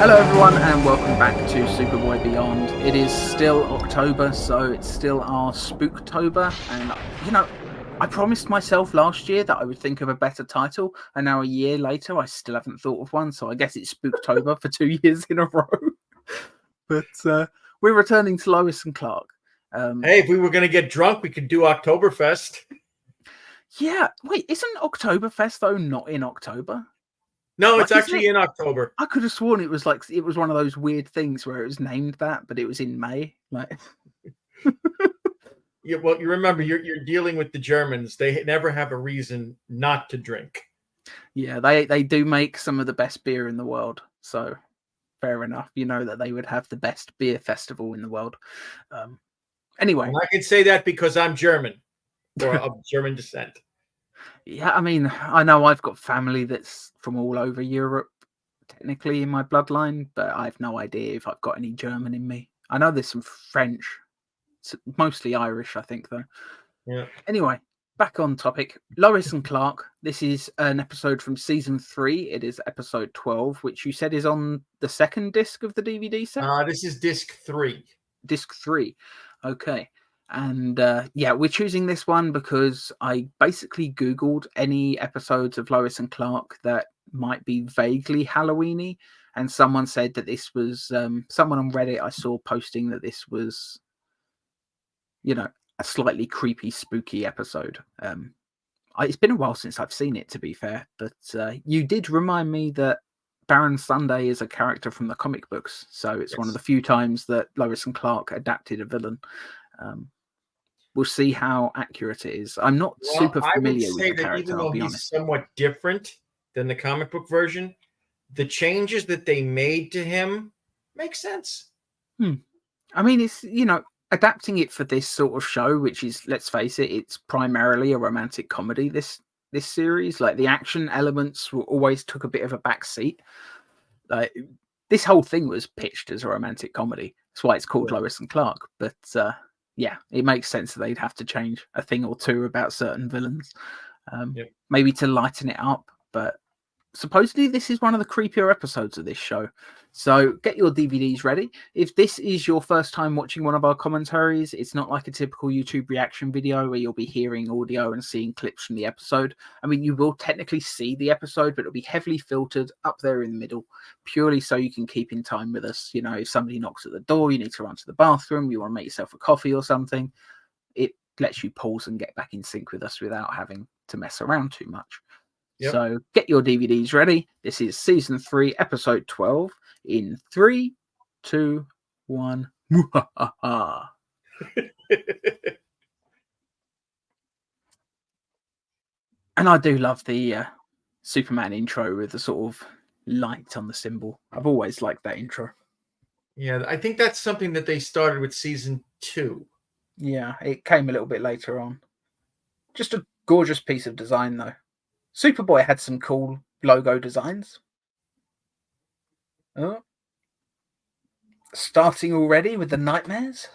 Hello everyone and welcome back to Superboy Beyond. It is still October, so it's still our Spooktober, and I promised myself last year that I would think of a better title, and now a year later I still haven't thought of one, so I guess it's Spooktober for 2 years in a row. But we're returning to Lois and Clark. Hey, if we were going to get drunk, we could do Oktoberfest. Yeah, wait, isn't Oktoberfest though not in October? No, it's actually in October. I could have sworn it was one of those weird things where it was named that, but it was in May. Yeah, well, you remember you're dealing with the Germans. They never have a reason not to drink. Yeah, they do make some of the best beer in the world. So fair enough. You know that they would have the best beer festival in the world. Anyway, and I can say that because I'm German or of German descent. Yeah, I mean, I know I've got family that's from all over Europe, technically in my bloodline, but I have no idea if I've got any German in me. I know there's some French, mostly Irish, I think, though. Yeah. Anyway, back on topic. Lois and Clark. This is an episode from season 3. It is episode 12, which you said is on the second disc of the DVD set? This is disc 3. Disc 3. Okay. And we're choosing this one because I basically Googled any episodes of Lois and Clark that might be vaguely Halloween-y, and someone said that this was someone on Reddit I saw posting that this was, a slightly creepy, spooky episode. It's been a while since I've seen it, to be fair, but you did remind me that Baron Sunday is a character from the comic books, so it's one of the few times that Lois and Clark adapted a villain. We'll see how accurate it is. I'm not super familiar with the character. Even though he's somewhat different than the comic book version, the changes that they made to him make sense. I mean, it's, adapting it for this sort of show, which is, let's face it, it's primarily a romantic comedy, this series. Like, the action elements always took a bit of a back seat. Like, this whole thing was pitched as a romantic comedy. That's why it's called Lois and Clark. But yeah, it makes sense that they'd have to change a thing or two about certain villains, maybe to lighten it up. But supposedly this is one of the creepier episodes of this show. So get your DVDs ready. If this is your first time watching one of our commentaries, it's not like a typical YouTube reaction video where you'll be hearing audio and seeing clips from the episode. I mean, you will technically see the episode, but it'll be heavily filtered up there in the middle, purely so you can keep in time with us. If somebody knocks at the door, you need to run to the bathroom, you want to make yourself a coffee or something, it lets you pause and get back in sync with us without having to mess around too much. Yep. So get your DVDs ready. This is season 3, episode 12. In 3, 2, 1. And I do love the Superman intro with the sort of light on the symbol. I've always liked that intro. Yeah, I think that's something that they started with season 2. Yeah, it came a little bit later on. Just a gorgeous piece of design, though. Superboy had some cool logo designs. Oh. Starting already with the nightmares?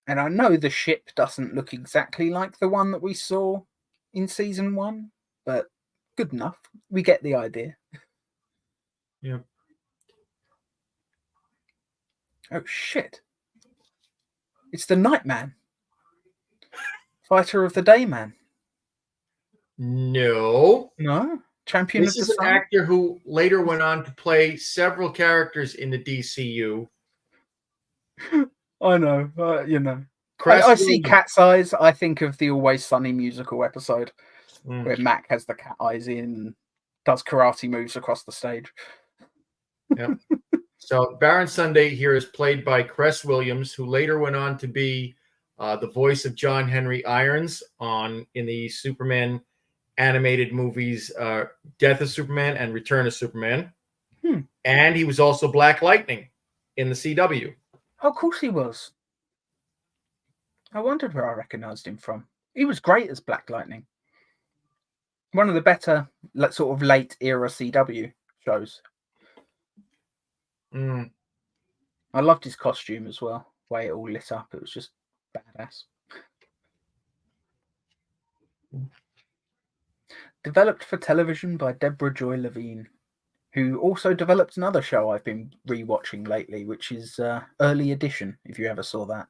And I know the ship doesn't look exactly like the one that we saw in season 1, but good enough. We get the idea. Yeah. Oh, shit. It's the Nightman. Fighter of the Day Man. No. Champion of the Sun. This is an actor who later went on to play several characters in the DCU. I know. I see Cat's Eyes. I think of the Always Sunny musical episode where Mac has the cat eyes in and does karate moves across the stage. Yep. So Baron Sunday here is played by Cress Williams, who later went on to be the voice of John Henry Irons in the Superman animated movies Death of Superman and Return of Superman. And he was also Black Lightning in the CW. Oh, of course he was. I wondered where I recognized him from. He was great as Black Lightning. One of the better sort of late era CW shows. I loved his costume as well, the way it all lit up. It was just Badass. Developed for television by Deborah Joy Levine, who also developed another show I've been rewatching lately, which is Early Edition, if you ever saw that.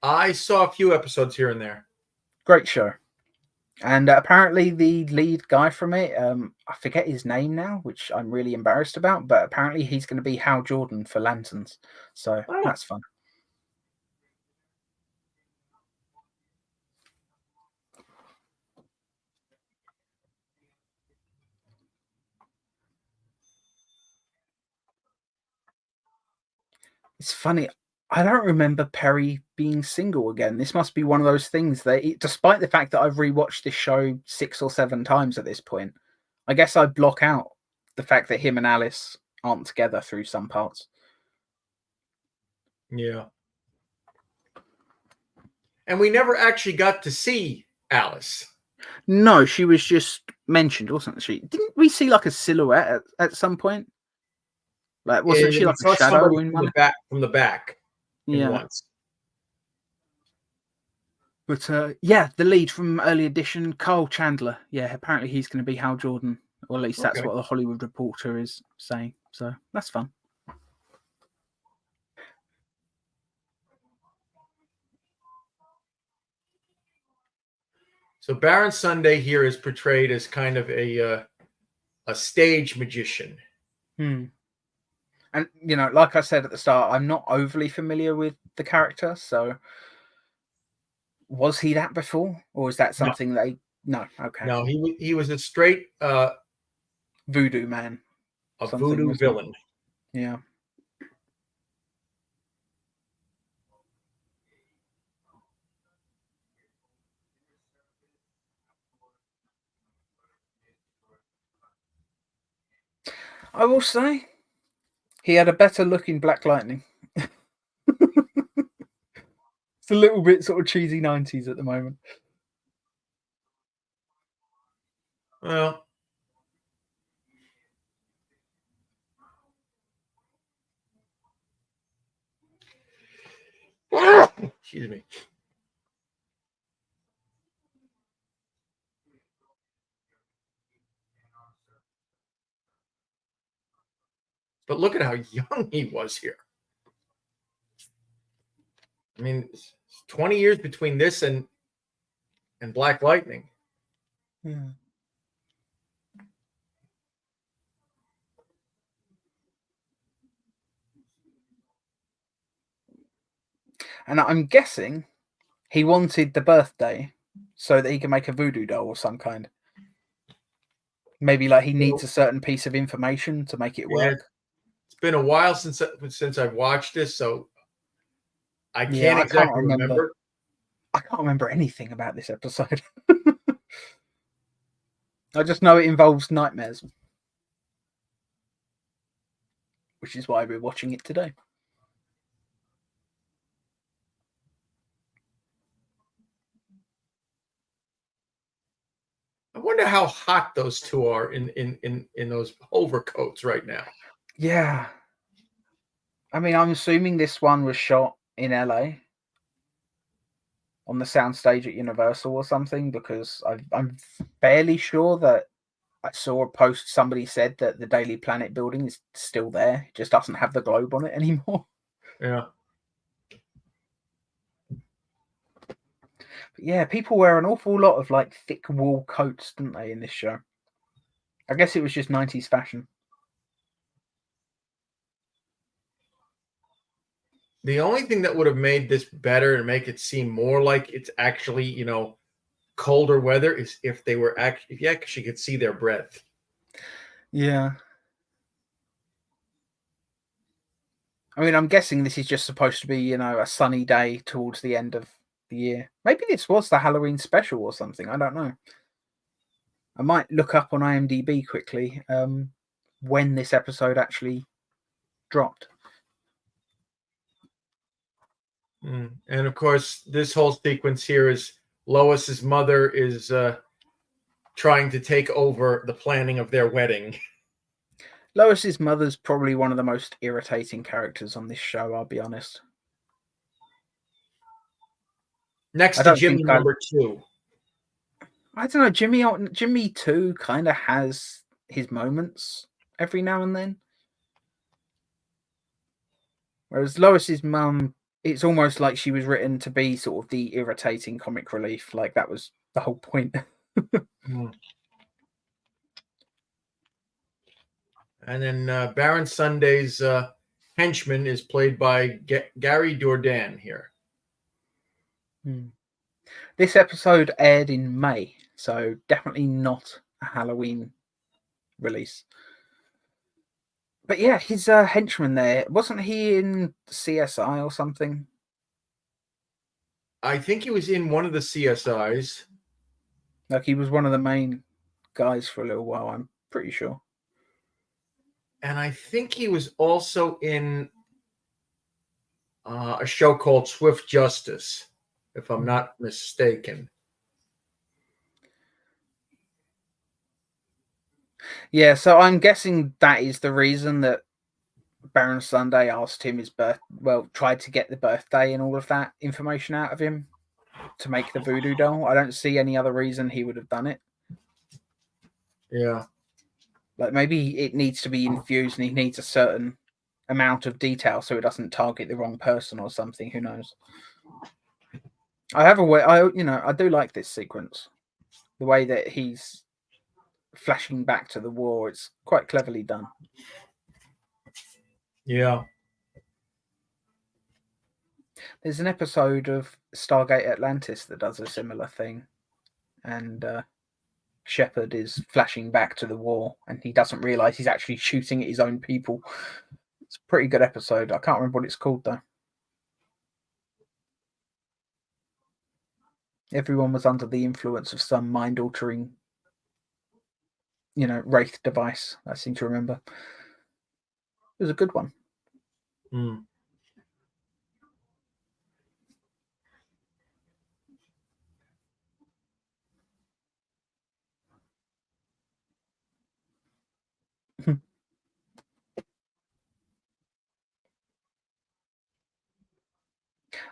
I saw a few episodes here and there. Great show. And apparently the lead guy from it, I forget his name now, which I'm really embarrassed about, but apparently he's going to be Hal Jordan for Lanterns. So that's fun. It's funny. I don't remember Perry being single again. This must be one of those things that, despite the fact that I've rewatched this show 6 or 7 times at this point, I guess I block out the fact that him and Alice aren't together through some parts. Yeah. And we never actually got to see Alice. No, she was just mentioned, wasn't she? Didn't we see like a silhouette at some point? Like, wasn't she like a shadow in one? From the back. Yeah. Once. But yeah, the lead from Early Edition, Carl Chandler. Yeah, apparently he's going to be Hal Jordan, or at least that's what the Hollywood Reporter is saying. So that's fun. So Baron Sunday here is portrayed as kind of a stage magician. And like I said at the start, I'm not overly familiar with the character. So was he that before, or is that something No, okay. No, he was a straight voodoo man, a voodoo villain. Yeah. I will say he had a better look in Black Lightning. It's a little bit sort of cheesy 90s at the moment. Well, excuse me. But look at how young he was here. I mean, 20 years between this and Black Lightning. Yeah. And I'm guessing he wanted the birthday so that he can make a voodoo doll of some kind. Maybe like he needs a certain piece of information to make it work. It's been a while since I've watched this, so I can't exactly remember. I can't remember anything about this episode. I just know it involves nightmares, which is why we're watching it today. I wonder how hot those two are in those overcoats right now. Yeah. I mean, I'm assuming this one was shot in LA on the soundstage at Universal or something, because I'm fairly sure that I saw a post, somebody said that the Daily Planet building is still there. It just doesn't have the globe on it anymore. Yeah. But yeah, people wear an awful lot of like thick wool coats, didn't they, in this show? I guess it was just 90s fashion. The only thing that would have made this better and make it seem more like it's actually, colder weather is if they were if you actually could see their breath. Yeah. I mean, I'm guessing this is just supposed to be, a sunny day towards the end of the year. Maybe this was the Halloween special or something. I don't know. I might look up on IMDb quickly when this episode actually dropped. And of course, this whole sequence here is Lois's mother is trying to take over the planning of their wedding. Lois's mother's probably one of the most irritating characters on this show, I'll be honest. Next I to don't Jimmy think number 2. I don't know. Jimmy too kind of has his moments every now and then. Whereas Lois's mum, it's almost like she was written to be sort of the irritating comic relief. Like that was the whole point. And then Baron Sunday's henchman is played by Gary Dourdan here. This episode aired in May, so definitely not a Halloween release. But yeah, his henchman there, wasn't he in CSI or something? I think he was in one of the CSIs. Like he was one of the main guys for a little while, I'm pretty sure. And I think he was also in a show called Swift Justice, if I'm not mistaken. Yeah, so I'm guessing that is the reason that Baron Sunday asked him his tried to get the birthday and all of that information out of him to make the voodoo doll. I don't see any other reason he would have done it. Yeah. Like maybe it needs to be infused and he needs a certain amount of detail so it doesn't target the wrong person or something. Who knows? I do like this sequence. The way that he's flashing back to the war, it's quite cleverly done. Yeah. There's an episode of Stargate Atlantis that does a similar thing, and Shepard is flashing back to the war, and he doesn't realize he's actually shooting at his own people. It's a pretty good episode. I can't remember what it's called though. Everyone was under the influence of some mind-altering, wraith device. I seem to remember. It was a good one.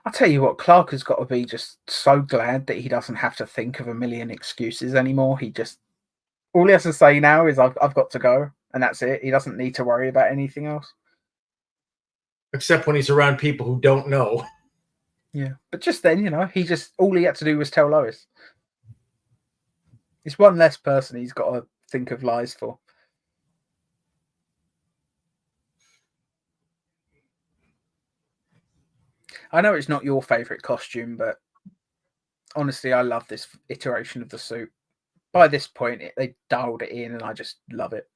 I'll tell you what, Clark has got to be just so glad that he doesn't have to think of a million excuses anymore. All he has to say now is I've got to go, and that's it. He doesn't need to worry about anything else. Except when he's around people who don't know. Yeah. But just then, all he had to do was tell Lois. It's one less person he's got to think of lies for. I know it's not your favourite costume, but honestly, I love this iteration of the suit. By this point, they dialed it in, and I just love it.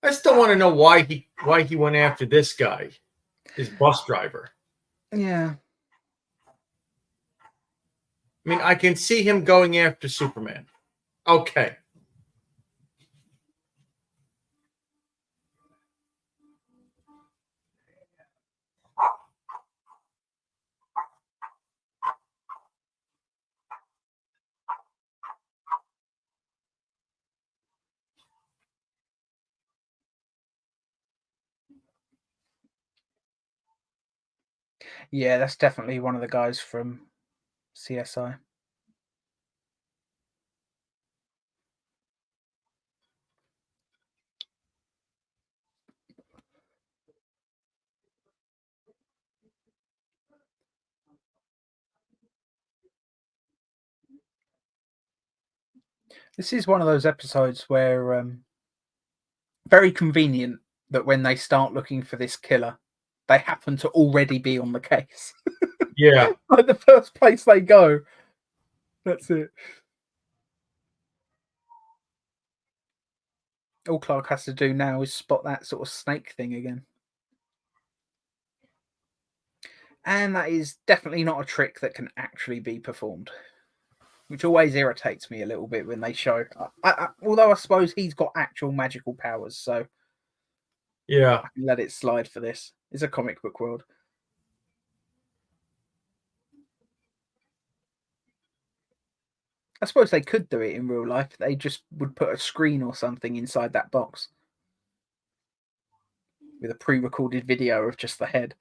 I still want to know why he went after this guy, his bus driver. Yeah. I mean, I can see him going after Superman. Okay. Yeah, that's definitely one of the guys from CSI. This is one of those episodes where very convenient that when they start looking for this killer, they happen to already be on the case. Yeah. Like the first place they go, that's it. All Clark has to do now is spot that sort of snake thing again. And that is definitely not a trick that can actually be performed, which always irritates me a little bit when they show. Although I suppose he's got actual magical powers, so Yeah. I can let it slide for this. It's a comic book world. I suppose they could do it in real life. They just would put a screen or something inside that box with a pre-recorded video of just the head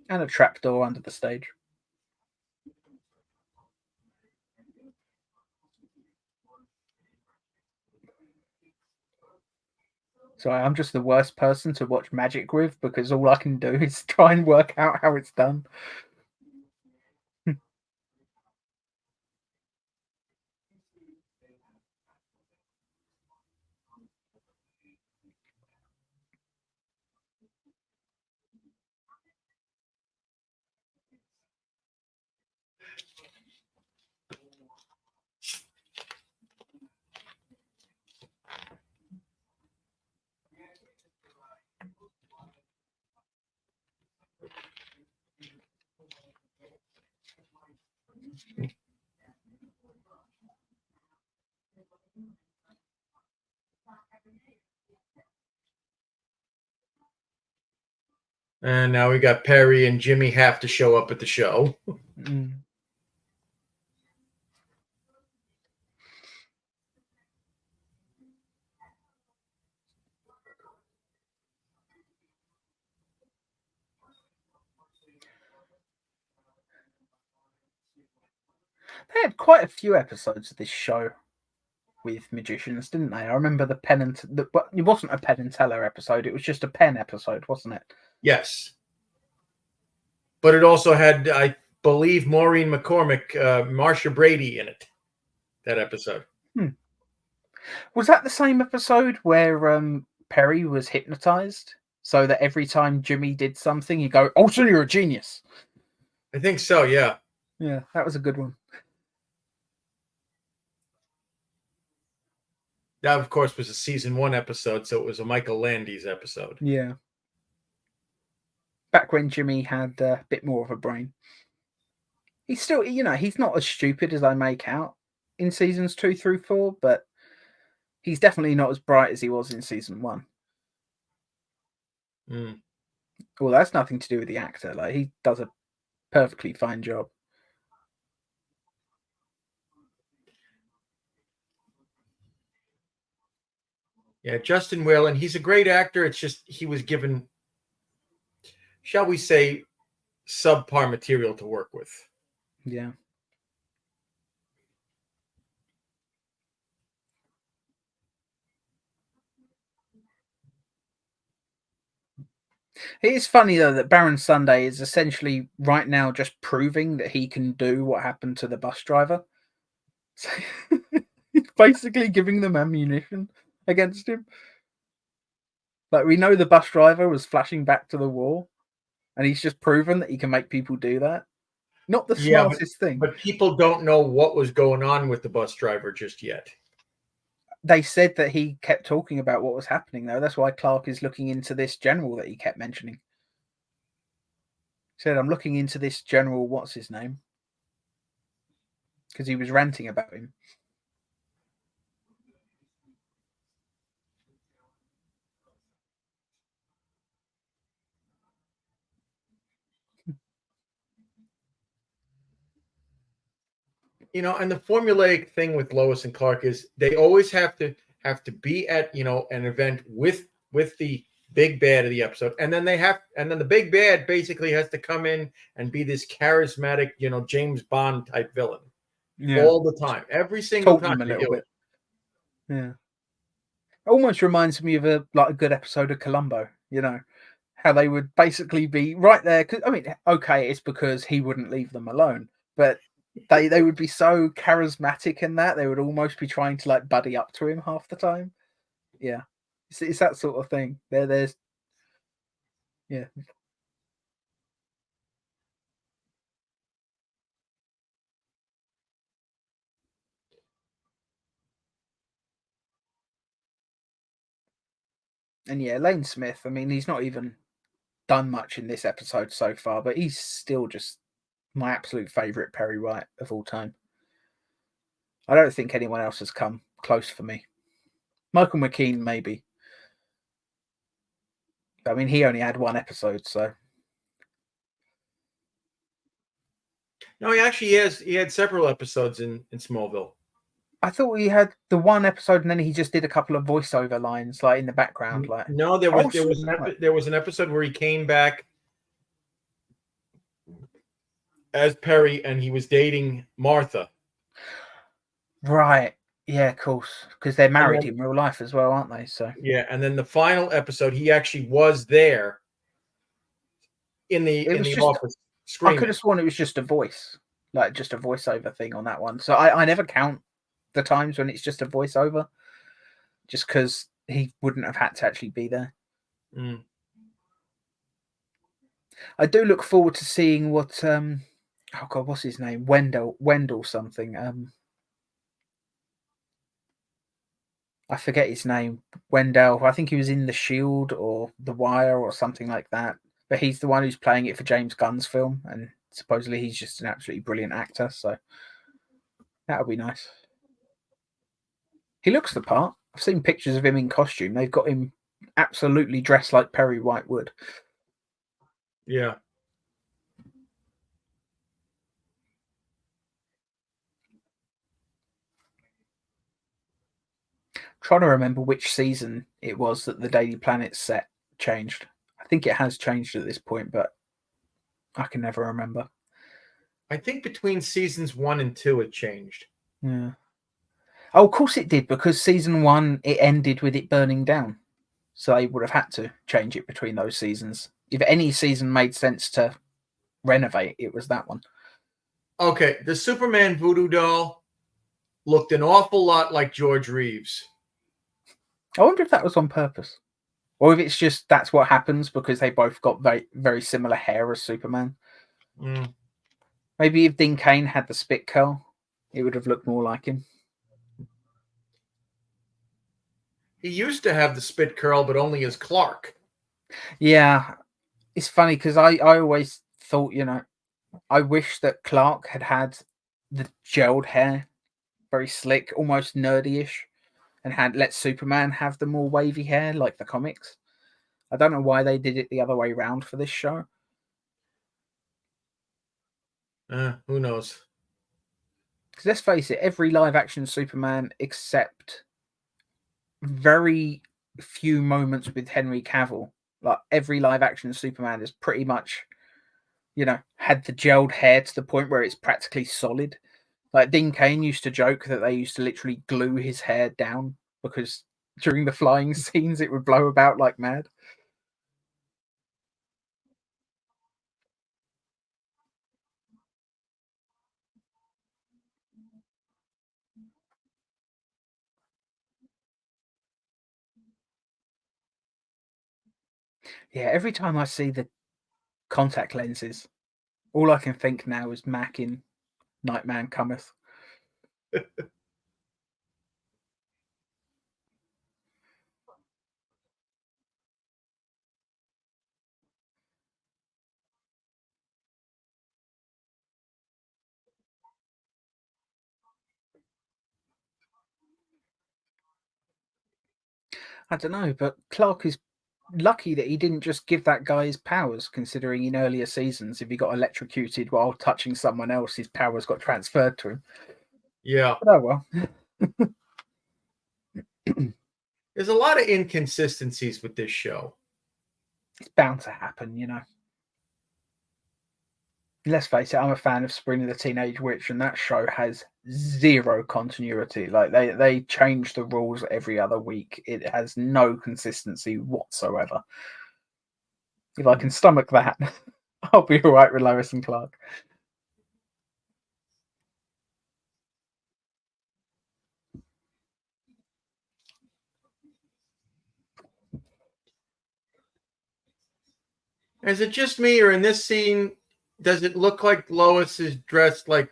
and a trapdoor under the stage. Sorry, I'm just the worst person to watch magic with because all I can do is try and work out how it's done. And now we got Perry and Jimmy have to show up at the show. Mm. They had quite a few episodes of this show with magicians, didn't they? I remember the Penn and but it wasn't a Penn and Teller episode. It was just a Penn episode, wasn't it? Yes. But it also had, I believe, Maureen McCormick, Marsha Brady in it, that episode. Was that the same episode where Perry was hypnotized so that every time Jimmy did something, you go, "Oh, so you're a genius." I think so, yeah. Yeah, that was a good one. That, of course, was a season 1 episode, so it was a Michael Landis episode. Yeah. Back when Jimmy had a bit more of a brain. He's still, he's not as stupid as I make out in seasons 2 through 4, but he's definitely not as bright as he was in season 1. Mm. Well, that's nothing to do with the actor. Like, he does a perfectly fine job. Yeah, Justin Whalen, he's a great actor. It's just he was given, shall we say, subpar material to work with. Yeah. It is funny though that Baron Sunday is essentially right now just proving that he can do what happened to the bus driver. So he's basically giving them ammunition against him. Like, we know the bus driver was flashing back to the wall, and he's just proven that he can make people do that. Not the Yeah, smartest thing. but people don't know what was going on with the bus driver just yet. They said that he kept talking about what was happening, though. That's why Clark is looking into this general that he kept mentioning. He said, "I'm looking into this general, what's his name?" Because he was ranting about him. And the formulaic thing with Lois and Clark is they always have to be at an event with the big bad of the episode, and then the big bad basically has to come in and be this charismatic James Bond type villain all the time, every single Taunt time them a they little do bit. it. Yeah. Almost reminds me of a good episode of Columbo, how they would basically be right there. 'Cause, I mean, okay, it's because he wouldn't leave them alone, but they would be so charismatic in that they would almost be trying to like buddy up to him half the time. Yeah, it's that sort of thing. There's yeah, And yeah, Lane Smith, I mean, he's not even done much in this episode so far, but he's still just my absolute favourite Perry White of all time. I don't think anyone else has come close for me. Michael McKean, maybe. I mean, he only had one episode, so. No, he had several episodes in Smallville. I thought he had the one episode, and then he just did a couple of voiceover lines, like in the background. Like, no, there was an episode where he came back as Perry, and he was dating Martha. Right. Yeah, of course, because they're married in real life as well, aren't they? So yeah, and then the final episode, he actually was there in the office screaming. I could have sworn it was just a voice, like just a voiceover thing on that one. So I never count the times when it's just a voiceover, just because he wouldn't have had to actually be there. Mm. I do look forward to seeing what oh god, what's his name? Wendell something. I forget his name. Wendell. I think he was in The Shield or The Wire or something like that. But he's the one who's playing it for James Gunn's film, and supposedly he's just an absolutely brilliant actor. So that'll be nice. He looks the part. I've seen pictures of him in costume. They've got him absolutely dressed like Perry White would. Yeah. Trying to remember which season it was that the Daily Planet set changed. I think it has changed at this point, but I can never remember. I think between seasons 1 and 2 it changed. Yeah. Oh, of course it did, because season 1 it ended with it burning down, so they would have had to change it between those seasons. If any season made sense to renovate, it was that one. Okay, the Superman voodoo doll looked an awful lot like George Reeves. I wonder if that was on purpose, or if it's just that's what happens because they both got very, very similar hair as Superman. Mm. Maybe if Dean Cain had the spit curl, it would have looked more like him. He used to have the spit curl, but only as Clark. Yeah, it's funny because I always thought, I wish that Clark had the gelled hair, very slick, almost nerdy-ish, and had let Superman have the more wavy hair like the comics. I don't know why they did it the other way around for this show. Who knows? Because let's face it, every live-action Superman except very few moments with Henry Cavill, like every live-action Superman is pretty much, had the gelled hair to the point where it's practically solid. Like Dean Cain used to joke that they used to literally glue his hair down because during the flying scenes it would blow about like mad. Yeah, every time I see the contact lenses, all I can think now is Mac in Nightman Cometh. I don't know, but Clark is lucky that he didn't just give that guy his powers, considering in earlier seasons, if he got electrocuted while touching someone else, his powers got transferred to him. Yeah. But oh well. There's a lot of inconsistencies with this show. It's bound to happen, Let's face it, I'm a fan of Sabrina the Teenage Witch, and that show has zero continuity. Like they change the rules every other week. It has no consistency whatsoever. If I can stomach that, I'll be all right with Lois and Clark. Is it just me, or in this scene, does it look like Lois is dressed like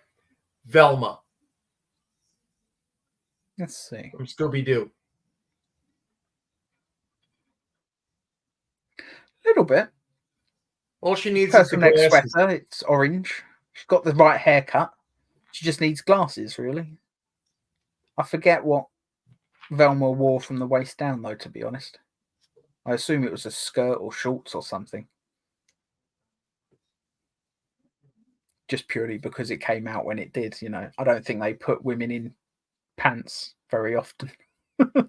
Velma Let's see. from Scooby-Doo? A little bit. All she needs is the Turtleneck glasses. sweater. It's orange. She's got the right haircut. She just needs glasses, really. I forget what Velma wore from the waist down, though, to be honest. I assume it was a skirt or shorts or something. Just purely because it came out when it did, I don't think they put women in pants very often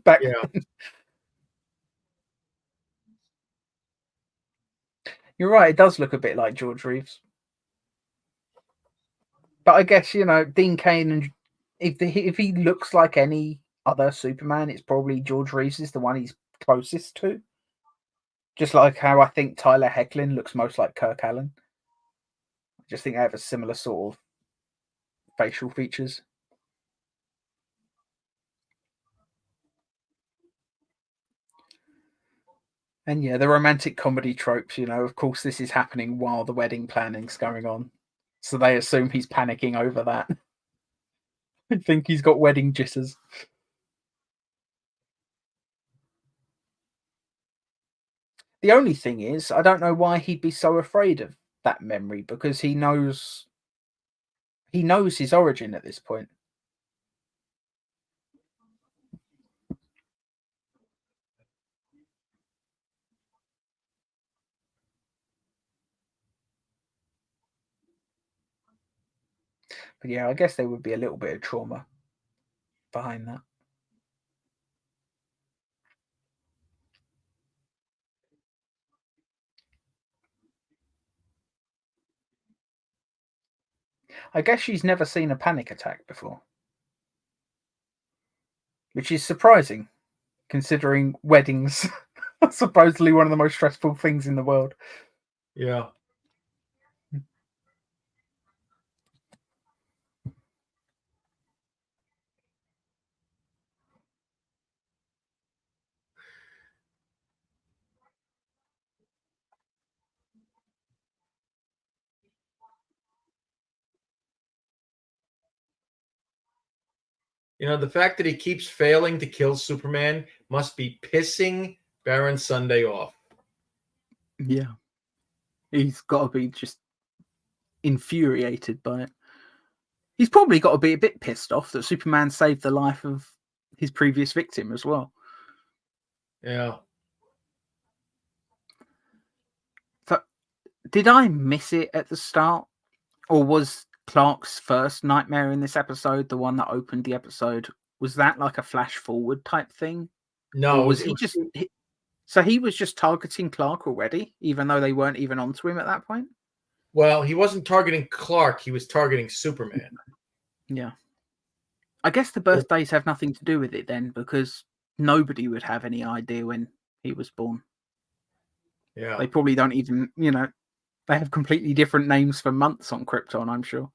back Yeah. then. You're right, it does look a bit like George Reeves. But I guess, Dean Cain, and if he looks like any other Superman, it's probably George Reeves is the one he's closest to. Just like how I think Tyler Hoechlin looks most like Kirk Allen. I just think they have a similar sort of facial features. And yeah, the romantic comedy tropes, of course, this is happening while the wedding planning's going on. So they assume he's panicking over that. I think he's got wedding jitters. The only thing is, I don't know why he'd be so afraid of that memory, because he knows his origin at this point. But yeah, I guess there would be a little bit of trauma behind that. I guess she's never seen a panic attack before, which is surprising, considering weddings are supposedly one of the most stressful things in the world. Yeah. The fact that he keeps failing to kill Superman must be pissing Baron Sunday off. Yeah. He's got to be just infuriated by it. He's probably got to be a bit pissed off that Superman saved the life of his previous victim as well. Yeah. So, did I miss it at the start? Or was Clark's first nightmare in this episode, the one that opened the episode, was that like a flash forward type thing? No, Or was he just... So he was just targeting Clark already, even though they weren't even onto him at that point? Well, he wasn't targeting Clark. He was targeting Superman. Yeah. I guess the birthdays have nothing to do with it then, because nobody would have any idea when he was born. Yeah. They probably don't even, they have completely different names for months on Krypton, I'm sure.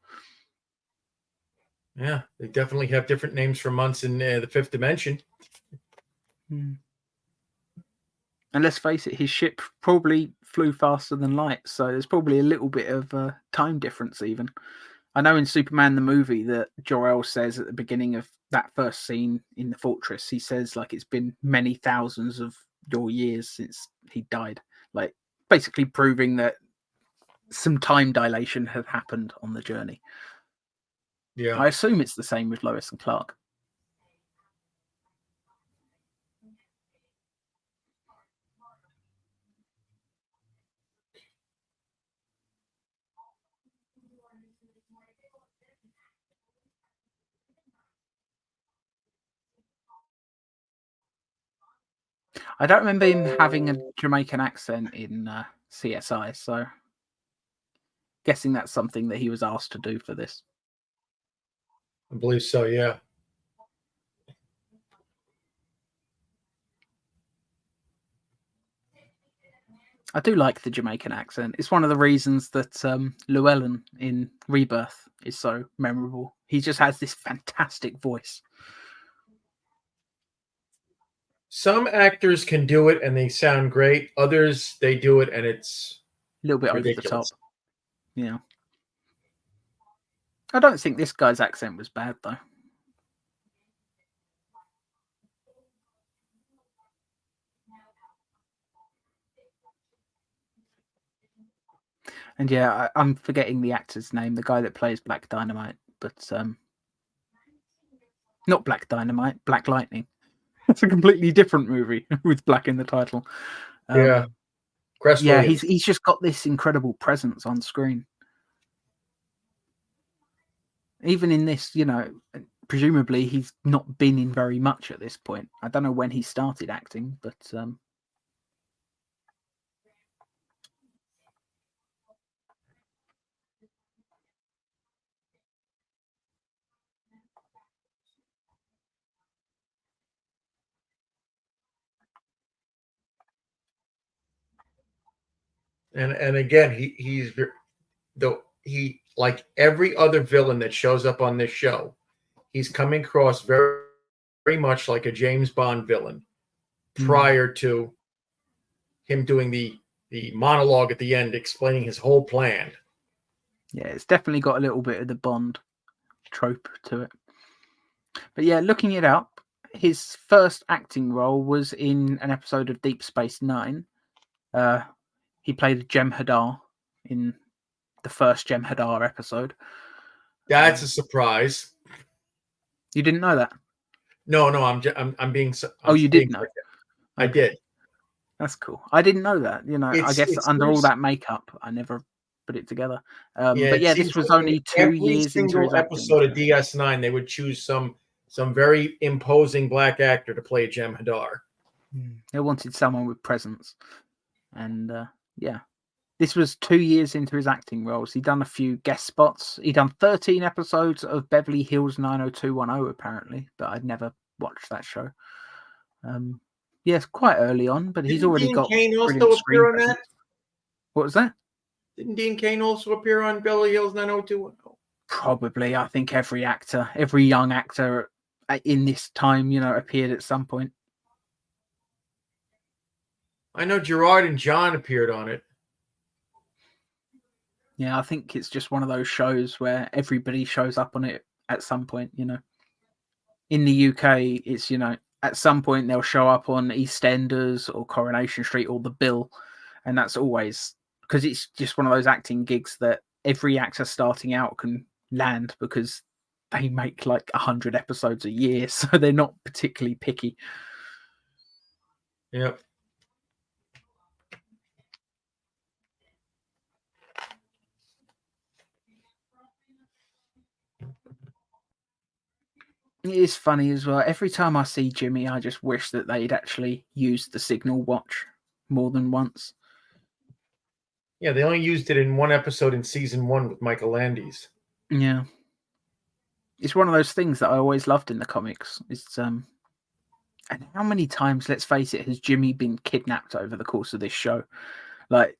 Yeah, they definitely have different names for months in the fifth dimension. And let's face it, his ship probably flew faster than light, so there's probably a little bit of time difference even. I know in Superman the movie that Jor-El says at the beginning of that first scene in the fortress, he says like it's been many thousands of your years since he died, like basically proving that some time dilation had happened on the journey. Yeah. I assume it's the same with Lois and Clark. I don't remember him having a Jamaican accent in CSI, so guessing that's something that he was asked to do for this. I believe so, yeah. I do like the Jamaican accent. It's one of the reasons that Llewellyn in Rebirth is so memorable. He just has this fantastic voice. Some actors can do it and they sound great. Others, they do it and it's A little bit ridiculous. over the top. Yeah. I don't think this guy's accent was bad, though. And yeah, I'm forgetting the actor's name, the guy that plays Black Dynamite, but not Black Dynamite, Black Lightning. It's a completely different movie with black in the title. Yeah. Cress Yeah, Williams. he's just got this incredible presence on screen. Even in this, presumably he's not been in very much at this point. I don't know when he started acting, but And again, he like every other villain that shows up on this show, he's coming across very, very much like a James Bond villain prior to him doing the monologue at the end explaining his whole plan. Yeah, it's definitely got a little bit of the Bond trope to it. But yeah, looking it up, his first acting role was in an episode of Deep Space Nine. He played Jem'Hadar in the first Jem'Hadar episode. That's a surprise. You didn't know that? No, I'm being. You did know? I did. That's cool. I didn't know that. I guess under all that makeup, I never put it together. But yeah, this was only 2 years into his acting. Episode of DS9, they would choose some very imposing black actor to play Jem'Hadar. They wanted someone with presence, and yeah, this was 2 years into his acting roles. He'd done a few guest spots. He'd done 13 episodes of Beverly Hills 90210, apparently, but I'd never watched that show. Yes, quite early on, but he's already got brilliant screen presence. What was that? Didn't Dean Cain also appear on Beverly Hills 90210? Probably. I think every young actor in this time, appeared at some point. I know Gerard and John appeared on it. Yeah, I think it's just one of those shows where everybody shows up on it at some point, In the UK, it's, at some point they'll show up on EastEnders or Coronation Street or The Bill. And that's always because it's just one of those acting gigs that every actor starting out can land because they make like 100 episodes a year. So they're not particularly picky. Yep. It is funny as well. Every time I see Jimmy, I just wish that they'd actually used the signal watch more than once. Yeah, they only used it in one episode in season 1 with Michael Landis. Yeah. It's one of those things that I always loved in the comics. It's and how many times, let's face it, has Jimmy been kidnapped over the course of this show? Like,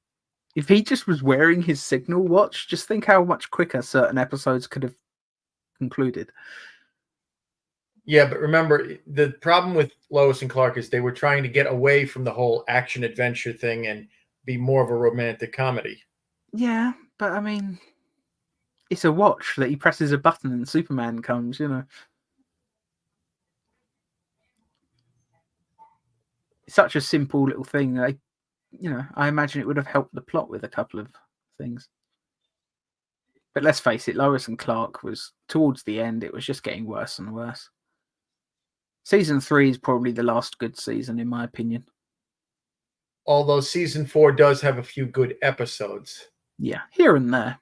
if he just was wearing his signal watch, just think how much quicker certain episodes could have concluded. Yeah, but remember, the problem with Lois and Clark is they were trying to get away from the whole action-adventure thing and be more of a romantic comedy. Yeah, but I mean, it's a watch that he presses a button and Superman comes, It's such a simple little thing. I imagine it would have helped the plot with a couple of things. But let's face it, Lois and Clark was, towards the end, it was just getting worse and worse. Season 3 is probably the last good season, in my opinion. Although season 4 does have a few good episodes. Yeah, here and there.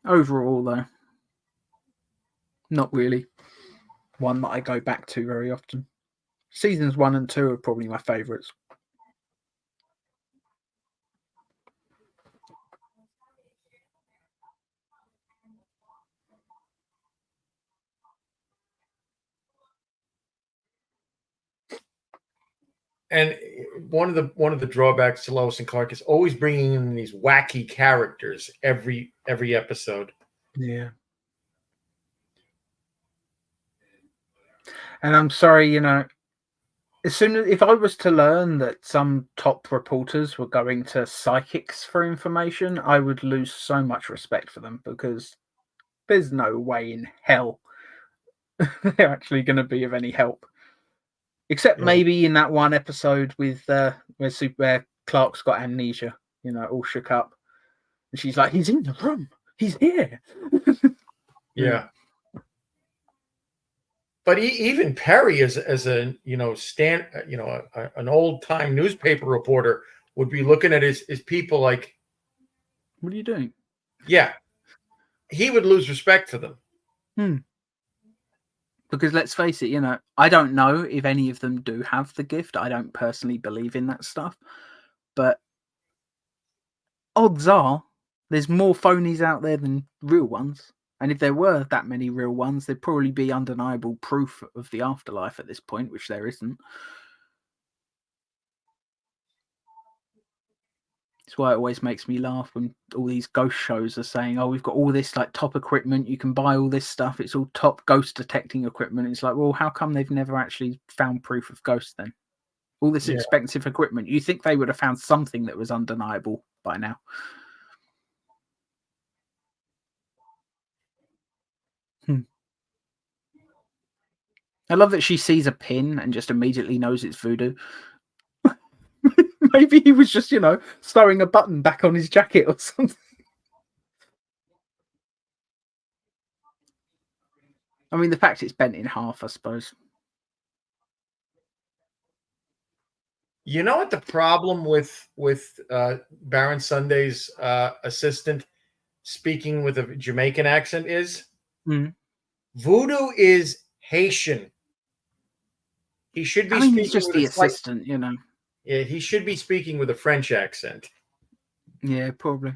Overall, though, not really one that I go back to very often. Seasons 1 and 2 are probably my favourites. And one of the drawbacks to Lois and Clark is always bringing in these wacky characters every episode. Yeah. And I'm sorry, as soon as if I was to learn that some top reporters were going to psychics for information, I would lose so much respect for them because there's no way in hell they're actually going to be of any help. Except maybe in that one episode with where Clark's got amnesia, all shook up. And she's like, he's in the room. He's here. Yeah. But even Perry, as a an old time newspaper reporter, would be looking at his people like, what are you doing? Yeah, he would lose respect for them. Because let's face it, I don't know if any of them do have the gift. I don't personally believe in that stuff, but odds are there's more phonies out there than real ones. And if there were that many real ones, there'd probably be undeniable proof of the afterlife at this point, which there isn't. It's why it always makes me laugh when all these ghost shows are saying, oh, we've got all this like top equipment. You can buy all this stuff. It's all top ghost detecting equipment. It's like, well, how come they've never actually found proof of ghosts then? All this expensive equipment. You think they would have found something that was undeniable by now. I love that she sees a pin and just immediately knows it's voodoo. Maybe he was just, sewing a button back on his jacket or something. I mean, the fact it's bent in half, I suppose. You know what the problem with Baron Sunday's assistant speaking with a Jamaican accent is? Voodoo is Haitian. He should be speaking he's just the assistant, Yeah, he should be speaking with a French accent. Yeah, probably.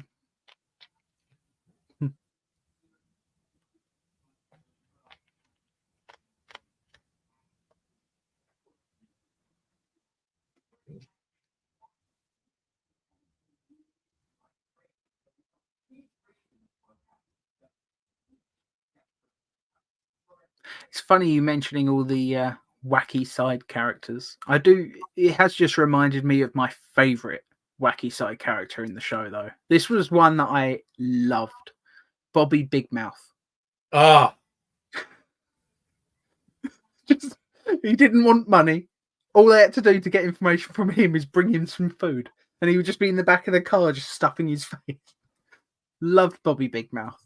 It's funny you mentioning all the wacky side characters. It has just reminded me of my favorite wacky side character in the show, though. This was one that I loved. Bobby Big Mouth. Ah. He didn't want money. All they had to do to get information from him is bring him some food. And he would just be in the back of the car just stuffing his face. Loved Bobby Big Mouth.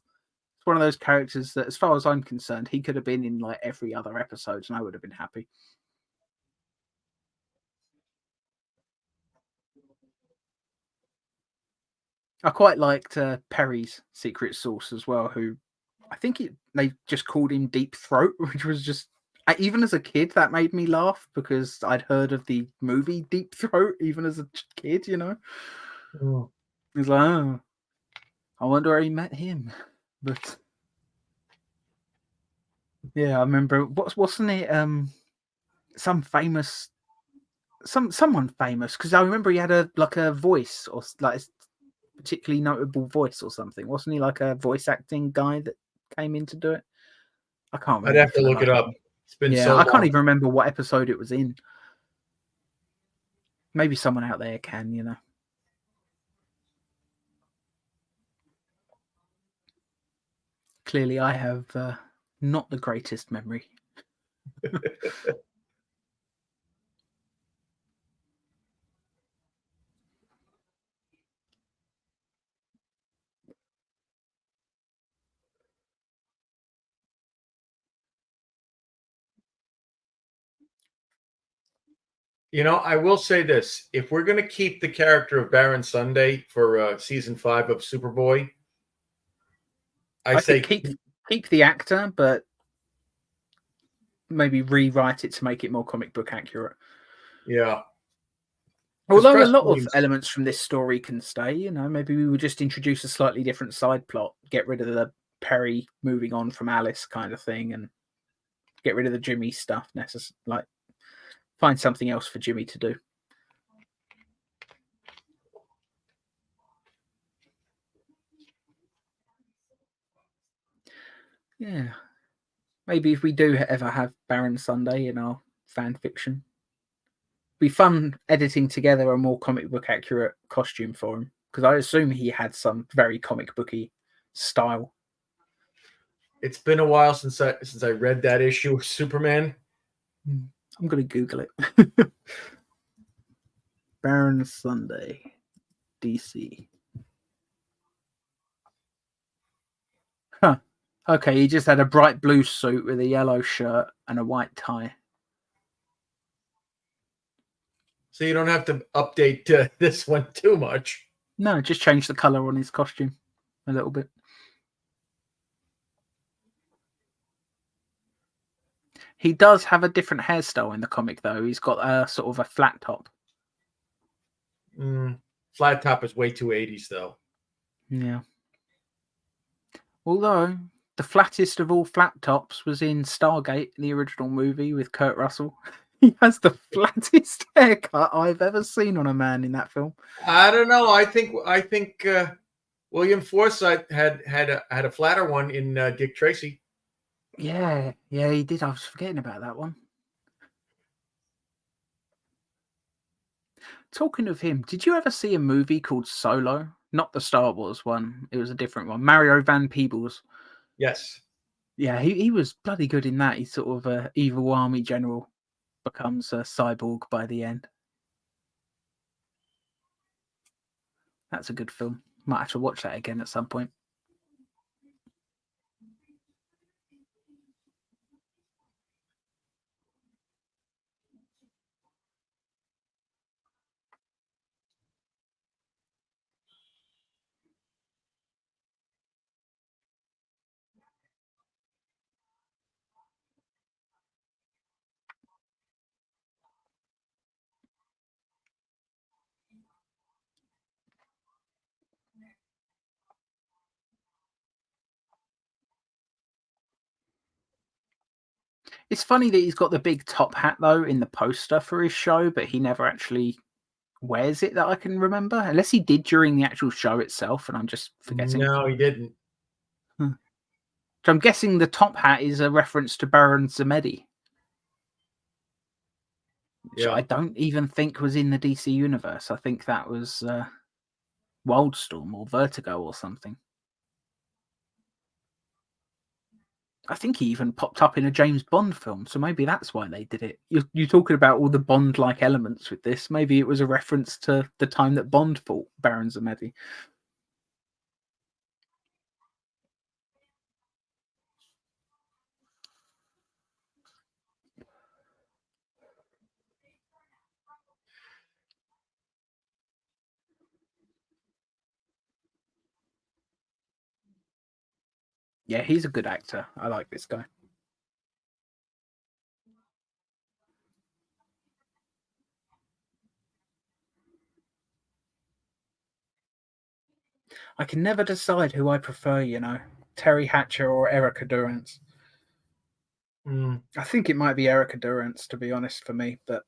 It's one of those characters that, as far as I'm concerned, he could have been in like every other episode and I would have been happy. I quite liked Perry's secret source as well, who I think they just called him Deep Throat, which was just, even as a kid, that made me laugh because I'd heard of the movie Deep Throat, even as a kid, Oh. He's like, oh, I wonder where he met him. But yeah, I remember, wasn't it someone famous, because I remember he had a voice, or like a particularly notable voice or something. Wasn't he like a voice acting guy that came in to do it? I can't remember. I'd have to look it up. It's been so long. I can't even remember what episode it was in. Maybe someone out there can, Clearly, I have not the greatest memory. I will say this. If we're going to keep the character of Baron Sunday for season 5 of Superboy, I say keep the actor, but maybe rewrite it to make it more comic book accurate. Yeah. Although a lot of elements from this story can stay, maybe we would just introduce a slightly different side plot, get rid of the Perry moving on from Alice kind of thing, and get rid of the Jimmy stuff. Like, find something else for Jimmy to do. Yeah. Maybe if we do ever have Baron Sunday in our fan fiction, be fun editing together a more comic book accurate costume for him, because I assume he had some very comic booky style. It's been a while since I read that issue of Superman. I'm going to Google it. Baron Sunday. DC. Huh. Okay, he just had a bright blue suit with a yellow shirt and a white tie. So you don't have to update this one too much. No, just change the colour on his costume a little bit. He does have a different hairstyle in the comic, though. He's got a sort of a flat top. Flat top is way too 80s, though. Yeah. Although the flattest of all flat tops was in Stargate, the original movie with Kurt Russell. He has the flattest haircut I've ever seen on a man in that film. I don't know. I think William Forsythe had a flatter one in Dick Tracy. Yeah, he did. I was forgetting about that one. Talking of him, did you ever see a movie called Solo? Not the Star Wars one. It was a different one. Mario Van Peebles. Yes. Yeah, he was bloody good in that. He's sort of a evil army general, becomes a cyborg by the end. That's a good film. Might have to watch that again at some point. It's funny that he's got the big top hat though in the poster for his show, but he never actually wears it that I can remember, unless he did during the actual show itself, and I'm just forgetting. No, he didn't. So I'm guessing the top hat is a reference to Baron Samedi, which I don't even think was in the DC universe. I think that was Wildstorm or Vertigo or something. I think he even popped up in a James Bond film, so maybe that's why they did it. You're talking about all the Bond-like elements with this. Maybe it was a reference to the time that Bond fought Baron Samedi. Yeah, he's a good actor. I like this guy. I can never decide who I prefer, Terry Hatcher or Erica Durance. I think it might be Erica Durance, to be honest, for me. But,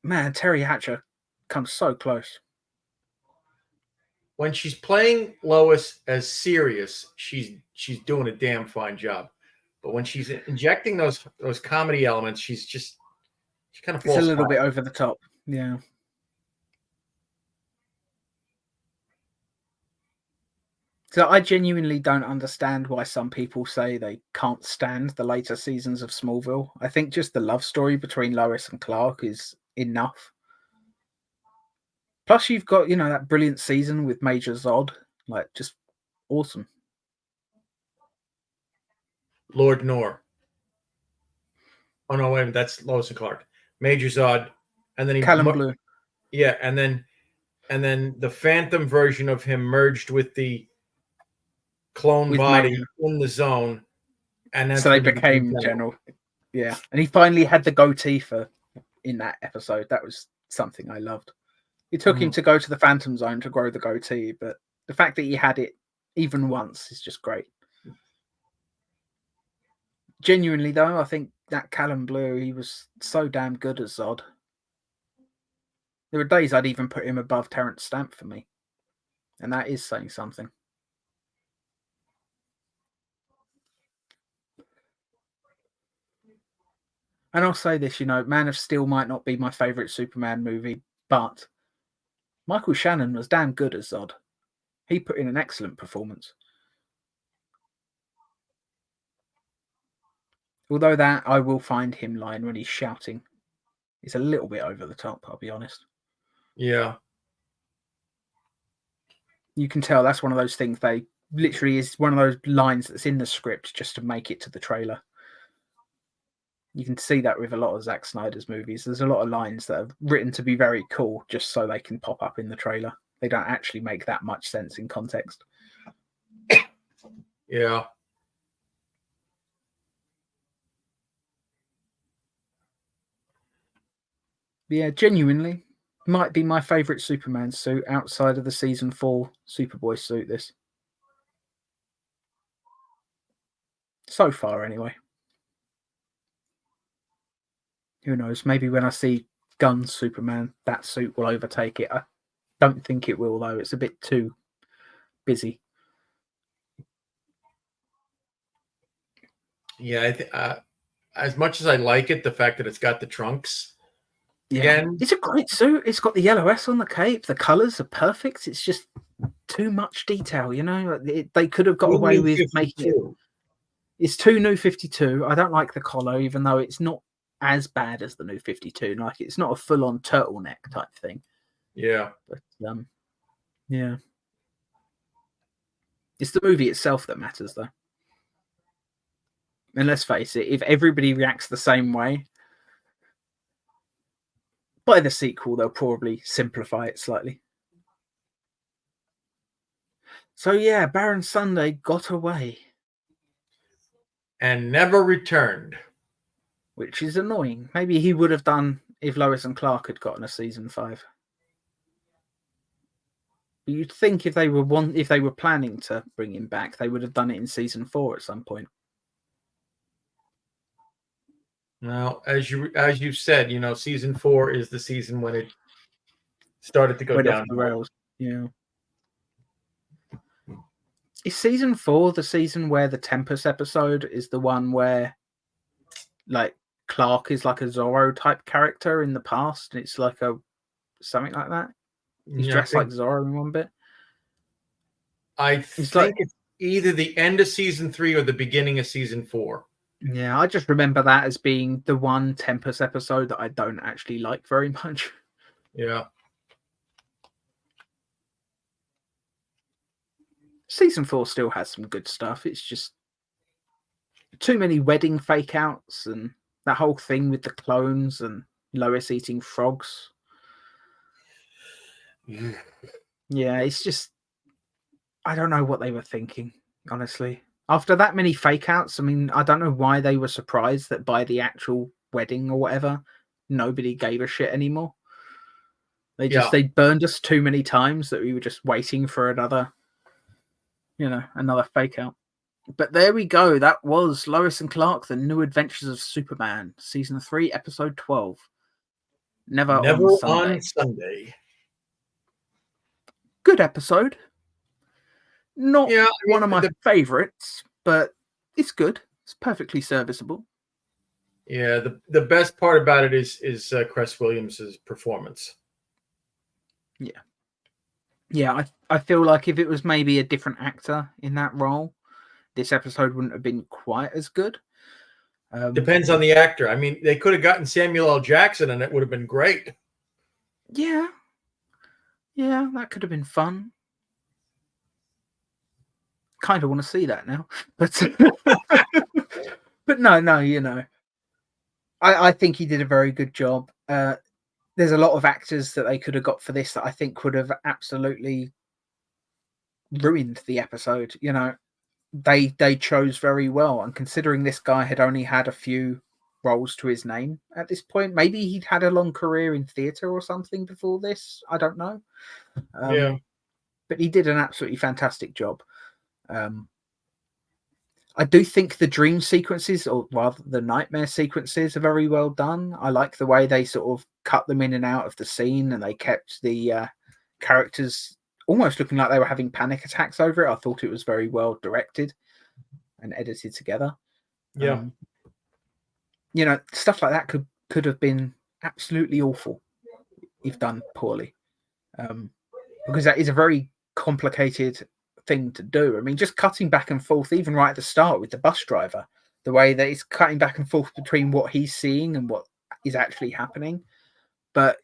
man, Terry Hatcher comes so close. When she's playing Lois as serious, she's doing a damn fine job. But when she's injecting those comedy elements, she kind of falls. It's a little bit over the top. Yeah. So I genuinely don't understand why some people say they can't stand the later seasons of Smallville. I think just the love story between Lois and Clark is enough. Plus, you've got, that brilliant season with Major Zod. Like, just awesome. Lord Nor. Oh, no, wait, that's Lois and Clark. Major Zod. And then Callum Blue. Yeah, and then the Phantom version of him merged with the clone body in the zone. And that's so they became General. Yeah. And he finally had the goatee in that episode. That was something I loved. It took him to go to the Phantom Zone to grow the goatee, but the fact that he had it even once is just great. Genuinely, though, I think that Callum Blue, he was so damn good as Zod. There were days I'd even put him above Terrence Stamp for me. And that is saying something. And I'll say this, Man of Steel might not be my favourite Superman movie, but Michael Shannon was damn good as Zod. He put in an excellent performance. Although that I will find him line when he's shouting. It's a little bit over the top, I'll be honest. Yeah. You can tell that's one of those things they literally is one of those lines that's in the script just to make it to the trailer. You can see that with a lot of Zack Snyder's movies. There's a lot of lines that are written to be very cool just so they can pop up in the trailer. They don't actually make that much sense in context. Yeah. Yeah, genuinely, might be my favourite Superman suit outside of the season 4 Superboy suit. This so far, anyway. Who knows? Maybe when I see Gunn's Superman, that suit will overtake it. I don't think it will, though. It's a bit too busy. Yeah, as much as I like it, the fact that it's got the trunks. Yeah, Again, it's a great suit. It's got the yellow S on the cape. The colours are perfect. It's just too much detail, you know. They could have got away with making it. It's too New 52. I don't like the collar, even though it's not as bad as the New 52. Like, it's not a full-on turtleneck type thing. Yeah. But yeah, it's the movie itself that matters, though. And let's face it, if everybody reacts the same way, by the sequel they'll probably simplify it slightly. So yeah, Baron Sunday got away. And never returned. Which is annoying. Maybe he would have done if Lois and Clark had gotten a season 5. But you'd think if they were planning to bring him back, they would have done it in season 4 at some point. Now, as you've said, season 4 is the season when it started to go down the rails. Yeah. Is season 4 the season where the Tempest episode is the one where, like, Clark is like a Zorro type character in the past, and it's like something like that? He's dressed like Zorro in one bit. I think it's either the end of season 3 or the beginning of season 4. Yeah, I just remember that as being the one Tempest episode that I don't actually like very much. Yeah. Season 4 still has some good stuff. It's just too many wedding fake outs and that whole thing with the clones and Lois eating frogs. Yeah, it's just, I don't know what they were thinking, honestly. After that many fake outs, I mean, I don't know why they were surprised that by the actual wedding or whatever, nobody gave a shit anymore. They burned us too many times that we were just waiting for another fake out. But there we go. That was Lois and Clark, The New Adventures of Superman, Season 3, Episode 12. Never on Sunday. Good episode. Not one of my favorites, but it's good. It's perfectly serviceable. Yeah, the best part about it is Cress Williams' performance. Yeah, I feel like if it was maybe a different actor in that role, this episode wouldn't have been quite as good. Depends on the actor. I mean, they could have gotten Samuel L. Jackson and it would have been great. Yeah, that could have been fun. Kind of want to see that now, but but no, I think he did a very good job. There's a lot of actors that they could have got for this that I think would have absolutely ruined the episode. They chose very well, and considering this guy had only had a few roles to his name at this point, maybe he'd had a long career in theatre or something before this. I don't know. But he did an absolutely fantastic job. I do think the dream sequences, or rather the nightmare sequences, are very well done. I like the way they sort of cut them in and out of the scene, and they kept the characters almost looking like they were having panic attacks over it. I thought it was very well directed and edited together. Yeah. Stuff like that could have been absolutely awful if done poorly. Because that is a very complicated thing to do. I mean, just cutting back and forth, even right at the start with the bus driver, the way that it's cutting back and forth between what he's seeing and what is actually happening. But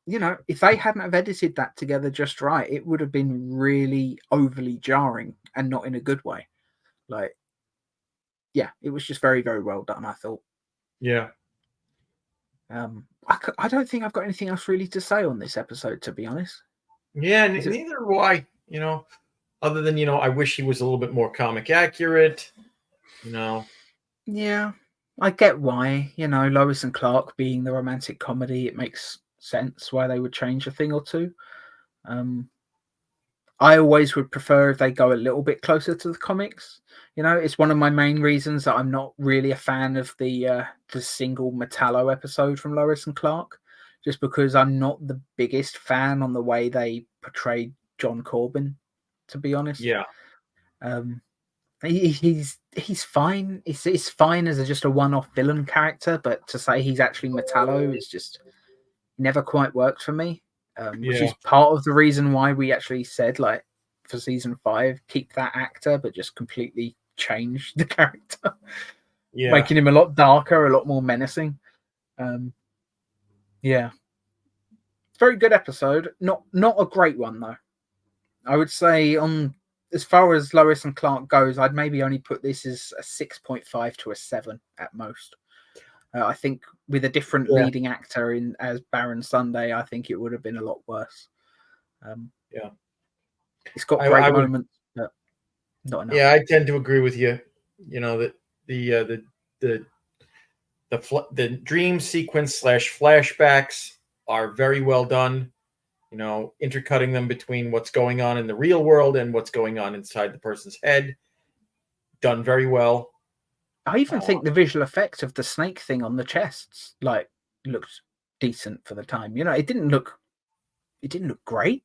you know, if they hadn't have edited that together just right, it would have been really overly jarring and not in a good way. Like, yeah, it was just very, very well done, I thought. Yeah. I don't think I've got anything else really to say on this episode, to be honest. Yeah, Is it? neither do I, other than, I wish he was a little bit more comic accurate, Yeah, I get why. You know, Lois and Clark being the romantic comedy, it makes sense why they would change a thing or two. Um, I always would prefer if they go a little bit closer to the comics. You know, it's one of my main reasons that I'm not really a fan of the single Metallo episode from Lois and Clark, just because I'm not the biggest fan on the way they portrayed John Corbin, to be honest. Yeah. Um, he's fine. It's fine as just a one-off villain character, but to say he's actually Metallo is just never quite worked for me. Which is part of the reason why we actually said, like, for season 5, keep that actor, but just completely change the character, making him a lot darker, a lot more menacing. Yeah, very good episode. Not a great one though. I would say on as far as Lois and Clark goes, I'd maybe only put this as a 6.5 to a 7 at most. I think with a different leading actor in as Baron Sunday, I think it would have been a lot worse. It's got great moments, but not enough. Yeah, I tend to agree with you. That the dream sequence / flashbacks are very well done. Intercutting them between what's going on in the real world and what's going on inside the person's head, done very well. I even think the visual effect of the snake thing on the chests looked decent for the time. You know, it didn't look great,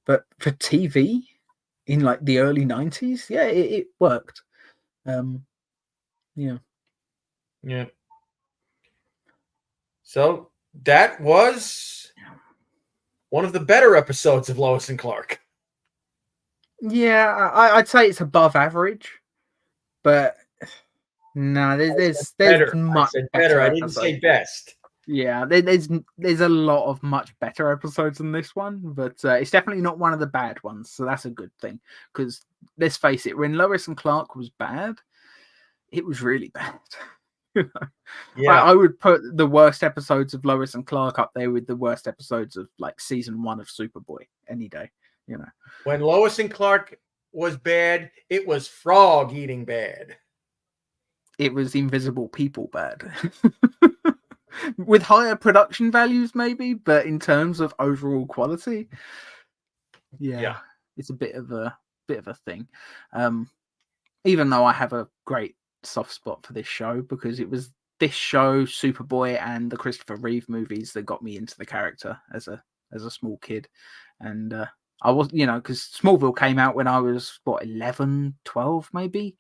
but for TV in like the early 90s, yeah, it worked. Yeah. So that was one of the better episodes of Lois and Clark. Yeah, I'd say it's above average, but no, there's much better. I didn't say best. Yeah, there's a lot of much better episodes than this one, but it's definitely not one of the bad ones, so that's a good thing. Because let's face it, when Lois and Clark was bad, it was really bad. Yeah, I would put the worst episodes of Lois and Clark up there with the worst episodes of like season 1 of Superboy any day. You know, when Lois and Clark was bad, it was frog eating bad. It was invisible people bad. With higher production values, maybe, but in terms of overall quality, yeah. It's a bit of a thing. Even though I have a great soft spot for this show, because it was this show, Superboy, and the Christopher Reeve movies that got me into the character as a small kid. And I was, because Smallville came out when I was 11, 12 maybe,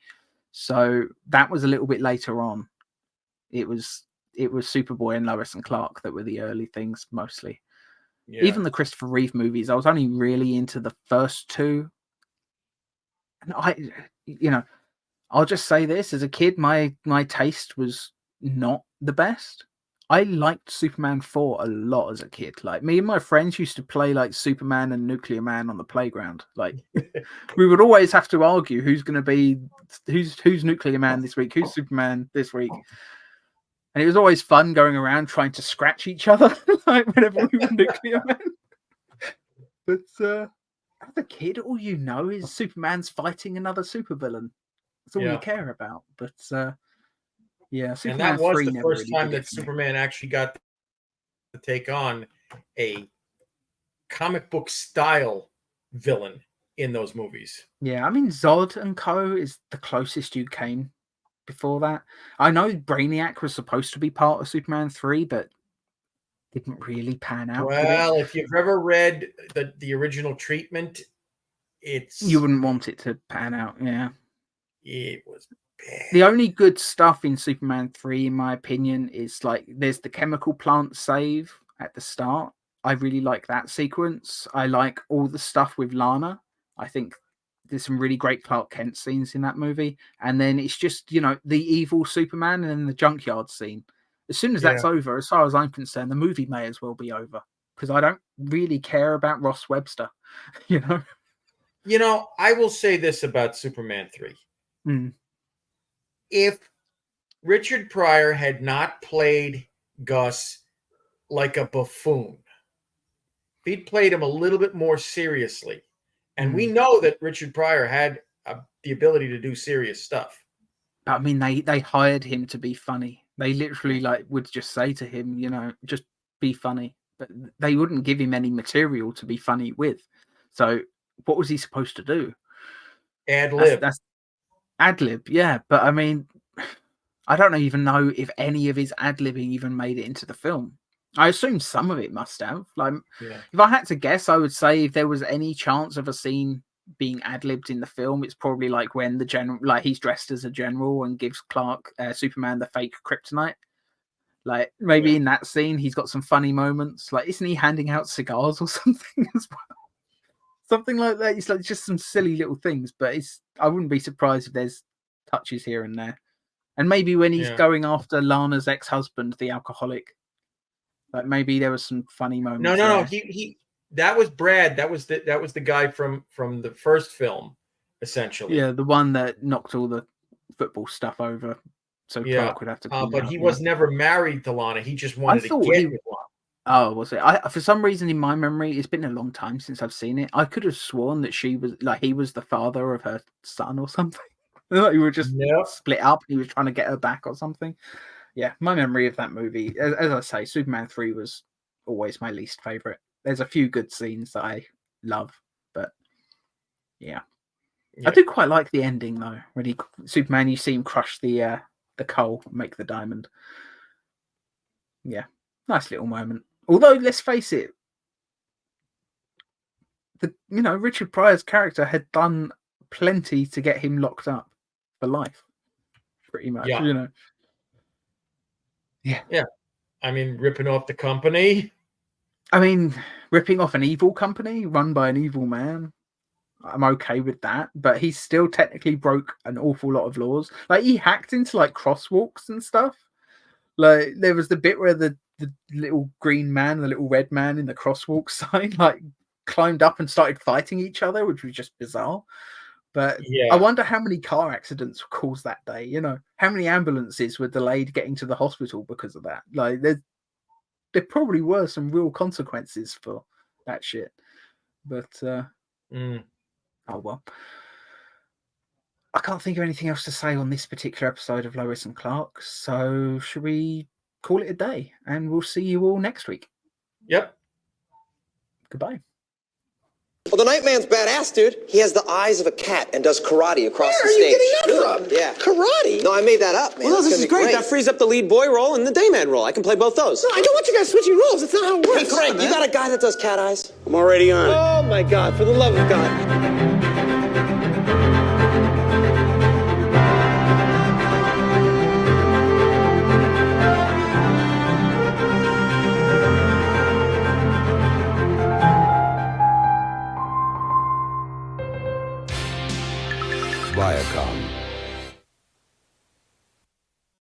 so that was a little bit later on. It was Superboy and Lois and Clark that were the early things mostly. Yeah. Even the Christopher Reeve movies, I was only really into the first 2. And I'll just say this: as a kid, my taste was not the best. I liked Superman 4 a lot as a kid. Like, me and my friends used to play like Superman and Nuclear Man on the playground. Like, we would always have to argue who's Nuclear Man this week, who's Superman this week. And it was always fun going around trying to scratch each other, like whenever we were Nuclear Man. But as a kid, all you know is Superman's fighting another supervillain. That's all you care about. But yeah, Superman and that was 3 the first time that Superman actually got to take on a comic book style villain in those movies. Yeah, I mean, Zod and Co. is the closest you came. Before that, I know Brainiac was supposed to be part of Superman 3, but didn't really pan out. Well, if you've ever read the original treatment, you wouldn't want it to pan out. Yeah, it was bad. The only good stuff in Superman 3, in my opinion, is like there's the chemical plant save at the start. I really like that sequence. I like all the stuff with Lana. I think there's some really great Clark Kent scenes in that movie. And then it's just, the evil Superman and then the junkyard scene. As soon as that's over, as far as I'm concerned, the movie may as well be over. because I don't really care about Ross Webster, you know. I will say this about Superman 3. Mm. If Richard Pryor had not played Gus like a buffoon, if he'd played him a little bit more seriously, and we know that Richard Pryor had the ability to do serious stuff. I mean, they hired him to be funny. They literally would just say to him, just be funny. But they wouldn't give him any material to be funny with. So what was he supposed to do? Ad lib. That's ad lib, yeah. But I mean, I don't even know if any of his ad libbing even made it into the film. I assume some of it must have. If I had to guess, I would say if there was any chance of a scene being ad-libbed in the film, it's probably like when the general, he's dressed as a general and gives Superman the fake kryptonite. Maybe in that scene he's got some funny moments. Isn't he handing out cigars or something as well? Something like that. It's just some silly little things, but I wouldn't be surprised if there's touches here and there. And maybe when he's going after Lana's ex-husband, the alcoholic, maybe there was some funny moments. No. He that was Brad. That was the guy from the first film, essentially. Yeah, the one that knocked all the football stuff over, so Clark would have to. But he was never married to Lana. He just wanted to get with Lana. Oh, was it? For some reason, in my memory, it's been a long time since I've seen it. I could have sworn that she was he was the father of her son or something. He were just split up. He was trying to get her back or something. Yeah, my memory of that movie, as I say, Superman 3 was always my least favorite. There's a few good scenes that I love, but yeah. I do quite like the ending though. When Superman, you see him crush the coal, make the diamond. Yeah, nice little moment. Although, let's face it, Richard Pryor's character had done plenty to get him locked up for life, pretty much. Yeah. Yeah. I mean, ripping off the company. I mean, ripping off an evil company run by an evil man. I'm okay with that, but he still technically broke an awful lot of laws. He hacked into crosswalks and stuff. There was the bit where the little green man, the little red man in the crosswalk sign, climbed up and started fighting each other, which was just bizarre. But I wonder how many car accidents were caused that day. How many ambulances were delayed getting to the hospital because of that? There probably were some real consequences for that shit. But oh well. I can't think of anything else to say on this particular episode of Lois and Clark. So should we call it a day? And we'll see you all next week. Yep. Goodbye. Well, the Nightman's badass, dude. He has the eyes of a cat and does karate across the stage. Where are you getting that from? Yeah. Karate? No, I made that up, man. Well, no, this is great. That frees up the lead boy role and the dayman role. I can play both those. No, I don't want you guys switching roles. That's not how it works. Hey, Greg, you got a guy that does cat eyes? I'm already on. Oh, my God. For the love of God.